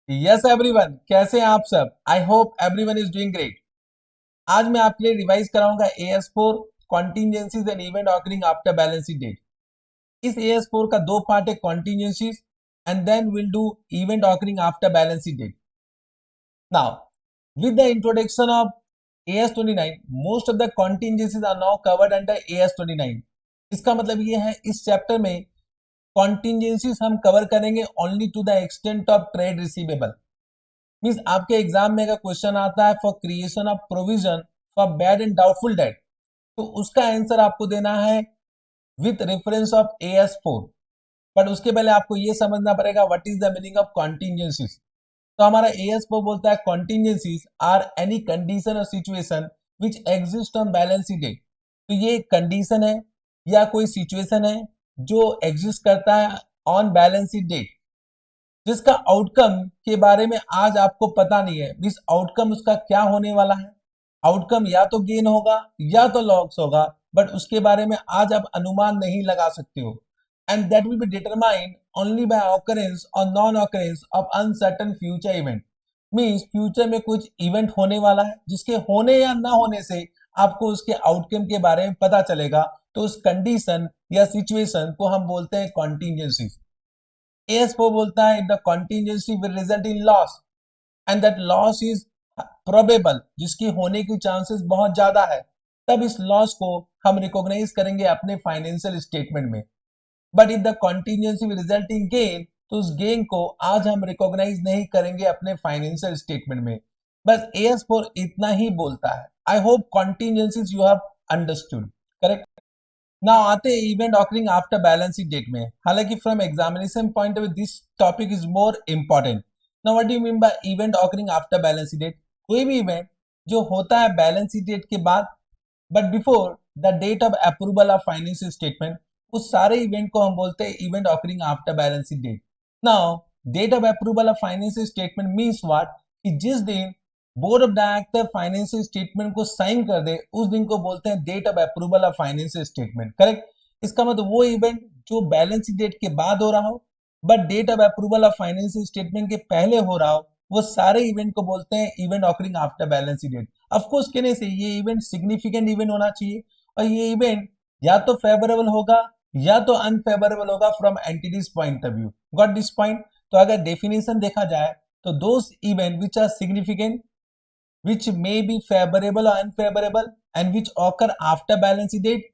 Yes everyone, कैसे हैं आप सब? I hope everyone is doing great. आज मैं आपके लिए रिवाइज कराऊंगा AS4 contingencies and event occurring after balance sheet date. इस AS4 का दो पार्ट है, contingencies and then will do event occurring after balance sheet date. Now with the introduction of AS29, most of the contingencies are now covered under AS29। इसका मतलब ये है इस chapter में कॉन्टिजेंसीज हम कवर करेंगे only to the extent of trade receivable. Means आपके exam में अगर क्वेश्चन आता है for creation of provision for bad and doubtful debt, तो उसका आंसर आपको देना है with reference of AS4। But उसके पहले आपको ये समझना पड़ेगा what is the meaning of contingencies. तो हमारा AS4 बोलता है कॉन्टिजेंसीज आर एनी कंडीशन और situation which exist on balance sheet date. तो ये एक कंडीशन है या कोई सिचुएशन है जो एग्जिस्ट करता है ऑन बैलेंस शीट डेट, जिसका आउटकम के बारे में आज आपको पता नहीं है। इस आउटकम उसका क्या होने वाला है, आउटकम या तो गेन होगा या तो लॉस होगा, बट उसके बारे में आज आप अनुमान नहीं लगा सकते हो। And that will be determined only by occurrence और non occurrence of uncertain future event. Means future में कुछ इवेंट होने वाला है जिसके होने या ना होने से आपको उसके आउटकम के बारे में पता चलेगा। तो उस कंडीशन या सिचुएशन को हम बोलते हैं कॉन्टिजेंसी। AS4 बोलता है the contingency will result in loss and that loss is probable, जिसकी होने की चांसेस बहुत ज्यादा है। तब इस लॉस को हम रिकॉग्नाइज करेंगे अपने फाइनेंशियल स्टेटमेंट में। But if the contingency will result in gain, तो उस गेन को आज हम रिकॉग्नाइज नहीं करेंगे अपने फाइनेंशियल स्टेटमेंट में। बस AS4 इतना ही बोलता है। I hope contingencies you have understood, correct. ना आते हैं event occurring after balance sheet date में। हालांकि from examination point of view this topic is more important. Now what do you mean by event occurring after balance sheet date? कोई भी event जो होता है बैलेंस शीट डेट के बाद but before the date of approval of financial statement, उस सारे event को हम बोलते हैं event occurring after balance sheet date. Now date of approval of financial statement means what, कि जिस दिन board of director financial statement को साइन कर दे उस दिन को बोलते हैं date of approval of financial statement, correct. इसका मतलब वो इवेंट जो बैलेंस डेट के बाद हो रहा हो but date of approval of financial statement के पहले हो रहा हो, वो सारे इवेंट को बोलते हैं event occurring after balance date. Of course कहने से ये इवेंट सिग्निफिकेंट इवेंट होना चाहिए और ये इवेंट या तो फेवरेबल होगा या तो अनफेवरेबल होगा from entities point of view. Got this point? तो अगर डेफिनेशन देखा जाए तो those event which are significant which may be favorable or unfavorable and which occur after balance date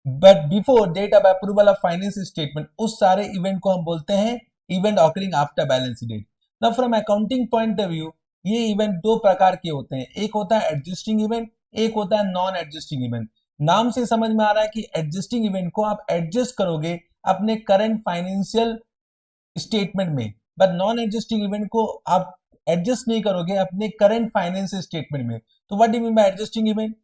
but before date of approval of finance statement, उस सारे event को हम बोलते हैं event occurring after balance date. Now from accounting point of view ये event दो प्रकार के होते हैं, एक होता है एडजस्टिंग इवेंट, एक होता है नॉन एडजस्टिंग इवेंट। नाम से समझ में आ रहा है कि एडजस्टिंग इवेंट को आप एडजस्ट करोगे अपने करंट फाइनेंशियल स्टेटमेंट में, बट नॉन एडजस्टिंग इवेंट को आप एडजस्ट नहीं करोगे अपने करंट फाइनेंस स्टेटमेंट में। तो what do you mean by adjusting event?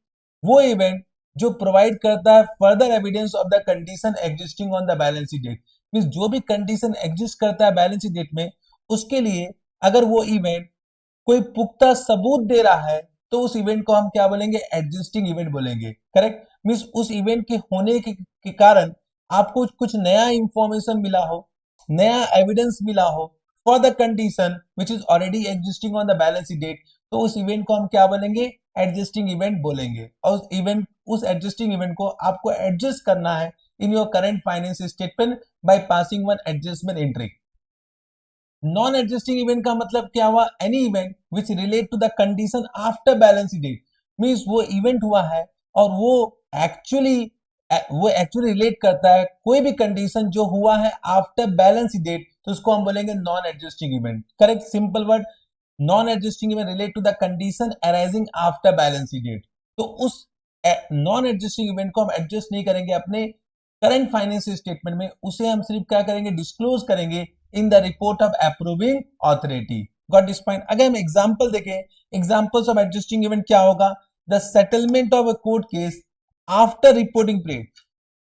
वो इवेंट जो प्रोवाइड करता है further evidence of the condition existing on the balance date. Means जो भी कंडीशन एग्जिस्ट करता है बैलेंस डेट में, उसके लिए अगर वो इवेंट कोई पुख्ता सबूत दे रहा है तो उस इवेंट को हम क्या बोलेंगे? एडजस्टिंग इवेंट बोलेंगे, करेक्ट। मींस उस इवेंट के होने के कारण आपको कुछ नया इंफॉर्मेशन मिला हो, नया एविडेंस मिला हो for the condition which is already existing on the balance date, तो उस इवेंट को हम क्या बोलेंगे? एडजस्टिंग इवेंट बोलेंगे। और उस एडजस्टिंग इवेंट को आपको एडजस्ट करना है in your current finance statement by passing one adjustment entry. Non adjusting event का मतलब क्या हुआ? Any event which relate to the condition after balance date. Means वो इवेंट हुआ है और एक्चुअली वो एक्चुअली रिलेट करता है कोई भी कंडीशन जो हुआ है आफ्टर बैलेंस डेट, तो उसको हम बोलेंगे non adjusting event, correct. Simple word, non adjusting event relate to the condition arising after balance date. तो उस नॉन एडजस्टिंग इवेंट को हम एडजस्ट नहीं करेंगे अपने करंट फाइनेंस स्टेटमेंट में, उसे हम सिर्फ क्या करेंगे? डिस्क्लोज करेंगे in the report of approving authority. Got this point? अगर हम एग्जांपल देखें, एग्जांपल्स ऑफ एडजस्टिंग इवेंट क्या होगा? The settlement of a court case after reporting period.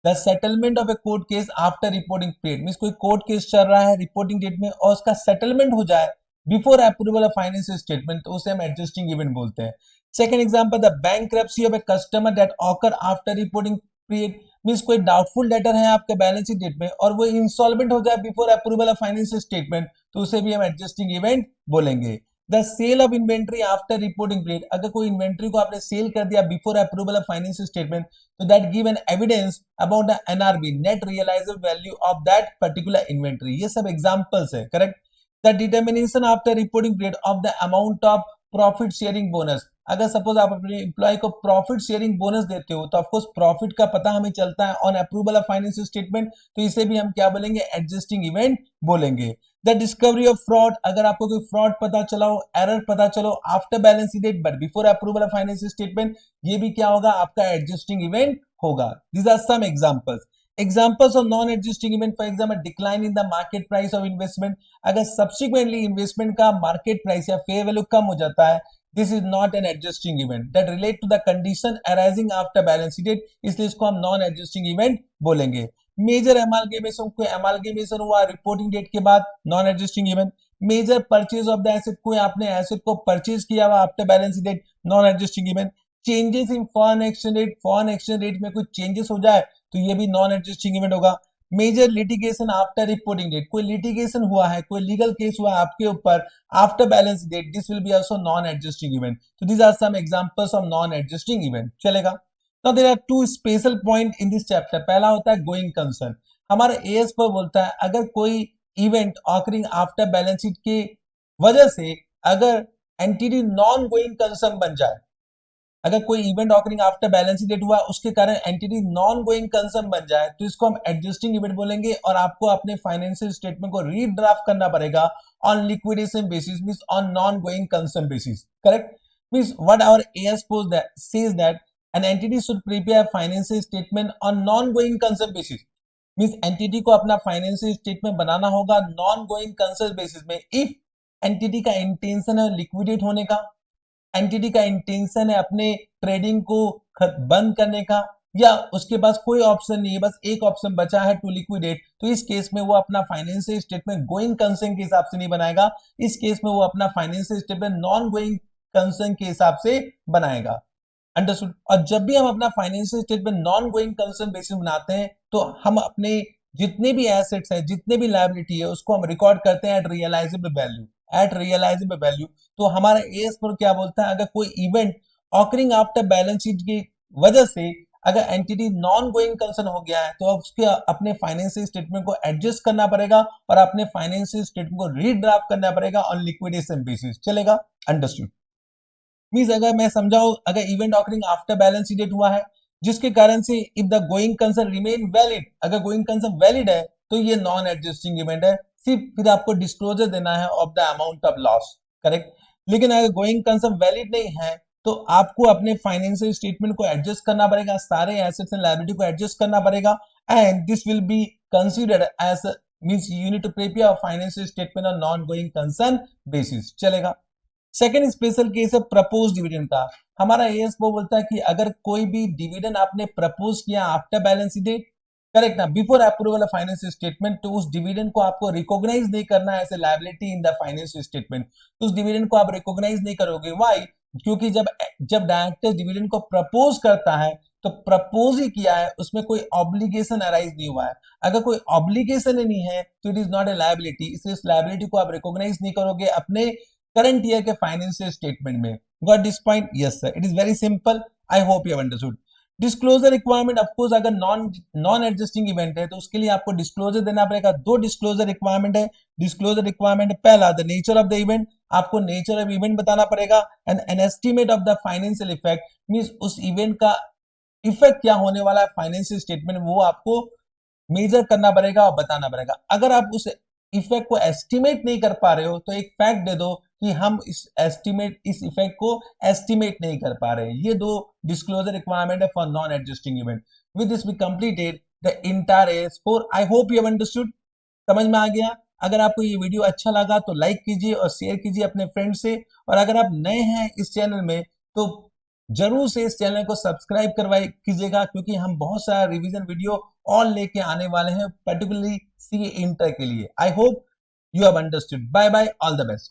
The settlement of a court case after reporting period means कोई court case चल रहा है reporting date में और उसका सेटलमेंट हो जाए before approval of financial statement, तो उसे हम एडजस्टिंग इवेंट बोलते हैं। Second example, the bankruptcy of a customer that occur after reporting period. Means कोई डाउटफुल डेटर है आपके बैलेंस शीट डेट में और वो इंसॉल्वेंट हो जाए before approval of financial statement, तो उसे भी हम एडजस्टिंग इवेंट बोलेंगे। The sale of inventory after reporting period, अगर कोई इन्वेंट्री को आपने सेल कर दिया before approval of financial statement, तो that give an evidence about the NRV, net realisable value of that particular inventory. ये सब एग्जांपल्स है, correct. The determination after reporting period of the amount of profit sharing bonus, अगर suppose आप अपने employ को profit sharing bonus देते हो तो ऑफकोर्स प्रॉफिट का पता हमें चलता है on approval of financial statement, तो इसे भी हम क्या बोलेंगे, एडजस्टिंग इवेंट बोलेंगे। द डिस्कवरी ऑफ फ्रॉड, अगर आपको कोई फ्रॉड पता चला हो, एरर पता चलो after balance date but before approval of financial statement, ये भी क्या होगा, आपका एडजस्टिंग इवेंट होगा। These are some examples. Examples of non-adjusting event, for example, decline in the market price of investment, अगर subsequently investment का market price या fair value कम हो जाता है, this is not an adjusting event that relate to the condition arising after balance date, इसलिए इसको हम non-adjusting event बोलेंगे। मेजर एमालगेमेशन, कोई एमालगेमेशन हुआ रिपोर्टिंग डेट के बाद, non adjusting event. Major purchase of the asset, कोई आपने एसेट को परचेज किया हुआ after balance date, non adjusting event. Changes in foreign exchange rate, foreign exchange rate में कोई चेंजेस हो जाए तो ये भी नॉन एडजस्टिंग इवेंट होगा। Major litigation after reporting date, कोई लिटिगेशन हुआ है, कोई लीगल केस हुआ है आपके ऊपर after balance date, this will be also non adjusting event. तो these are some examples of non adjusting event, चलेगा। Now there are two special point in this chapter. पहला होता है गोइंग कंसर्न, हमारा एएस पर बोलता है अगर कोई event occurring after balance sheet के वजह से अगर एंटिटी नॉन गोइंग कंसर्न बन जाए, अगर कोई event occurring after balance date हुआ उसके कारण एंटिटी नॉन गोइंग कंसर्न बन जाए, तो इसको हम एडजस्टिंग इवेंट बोलेंगे और आपको अपने फाइनेंशियल स्टेटमेंट को रीड्राफ्ट करना पड़ेगा on liquidation basis, means on non going concern basis, correct. Means what our AS says that an entity should prepare financial statement on non going concern basis, means entity को अपना financial statement बनाना होगा non going concern basis में if entity का intention है liquidate होने का, entity का इंटेंशन है अपने ट्रेडिंग को बंद करने का, या उसके पास कोई ऑप्शन नहीं है, बस एक ऑप्शन बचा है टू लिक्विडेट, तो इस केस में वो अपना फाइनेंशियल स्टेटमेंट गोइंग कंसर्न के हिसाब से नहीं बनाएगा, इस केस में वो अपना financial statement non going concern के हिसाब से बनाएगा, अंडरस्टूड। और जब भी हम अपना financial statement non going concern basis बनाते हैं तो हम अपने जितने भी एसेट्स है, जितने भी लायबिलिटी है, उसको हम रिकॉर्ड करते हैं at realisable value, at realisable value. तो हमारा एएस पर क्या बोलता है, अगर कोई event occurring after balance sheet की वजह से अगर एंटिटी नॉन गोइंग कंसर्न हो गया है तो उसके अपने फाइनेंशियल स्टेटमेंट को एडजस्ट करना पड़ेगा और अपने फाइनेंशियल स्टेटमेंट को रीड्राफ्ट करना पड़ेगा ऑन लिक्विडेशन बेसिस, चलेगा, अंडरस्टूड। मींस अगर मैं समझाऊं, अगर event occurring after balance sheet date हुआ है जिसके कारण से if the going concern remain valid, अगर गोइंग कंसर्न वैलिड है तो ये नॉन एडजस्टिंग इवेंट है, सिर्फ फिर आपको डिस्क्लोजर देना है of the amount of loss, correct. लेकिन अगर गोइंग कंसर्न वैलिड नहीं है तो आपको अपने फाइनेंशियल स्टेटमेंट को एडजस्ट करना पड़ेगा, सारे एसेट्स एंड लायबिलिटी को एडजस्ट करना पड़ेगा and this will be considered as means you need to prepare financial statement on non going concern basis, चलेगा। सेकंड स्पेशल केस है प्रपोज डिविडेंड का। हमारा एएस वो बोलता है कि अगर कोई भी डिविडेंड आपने प्रपोज किया आफ्टर बैलेंस डेट, करेक्ट ना, before approval of financial statement, तो उस डिविडेंड को आपको रिकॉग्नाइज नहीं करना है as a liability in the financial statement, तो उस डिविडेंड को आप रिकॉग्नाइज नहीं करोगे। व्हाई? क्योंकि जब डायरेक्टर डिविडेंड को प्रपोज करता है तो प्रपोज ही किया है, उसमें कोई ऑब्लिगेशन अराइज नहीं हुआ है। अगर कोई ऑब्लिगेशन ही नहीं है तो it is not a liability, इसलिए इस लायबिलिटी को आप रिकॉग्नाइज नहीं करोगे अपने करंट ईयर के फाइनेंशियल स्टेटमेंट में। Got this point? Yes sir, it is very simple, I hope you have understood. Disclosure requirement, of course अगर नॉन एडजस्टिंग इवेंट है तो उसके लिए आपको डिस्क्लोजर देना पड़ेगा। दो डिस्क्लोजर रिक्वायरमेंट है। डिस्क्लोजर रिक्वायरमेंट पहला, the nature of the event, आपको नेचर ऑफ इवेंट बताना पड़ेगा and an estimate of the financial effect, means उस इवेंट का इफेक्ट क्या होने वाला है फाइनेंशियल स्टेटमेंट, वो आपको मेजर करना पड़ेगा और बताना पड़ेगा। अगर आप उस इफेक्ट को एस्टिमेट नहीं कर पा रहे हो तो एक फैक्ट दे दो कि हम इस इफेक्ट को एस्टिमेट नहीं कर पा रहे। ये दो डिस्क्लोजर रिक्वायरमेंट है for non adjusting event. With this we completed the entire AS4। I hope you have understood, समझ में आ गया। अगर आपको ये वीडियो अच्छा लगा तो लाइक कीजिए और शेयर कीजिए अपने फ्रेंड से, और अगर आप नए हैं इस चैनल में तो जरूर से इस चैनल को सब्सक्राइब करवाई कीजिएगा, क्योंकि हम बहुत सारा रिवीजन वीडियो और लेके आने वाले हैं, पर्टिकुलरली सीए इंटर के लिए। I hope you have understood. Bye bye, all the best.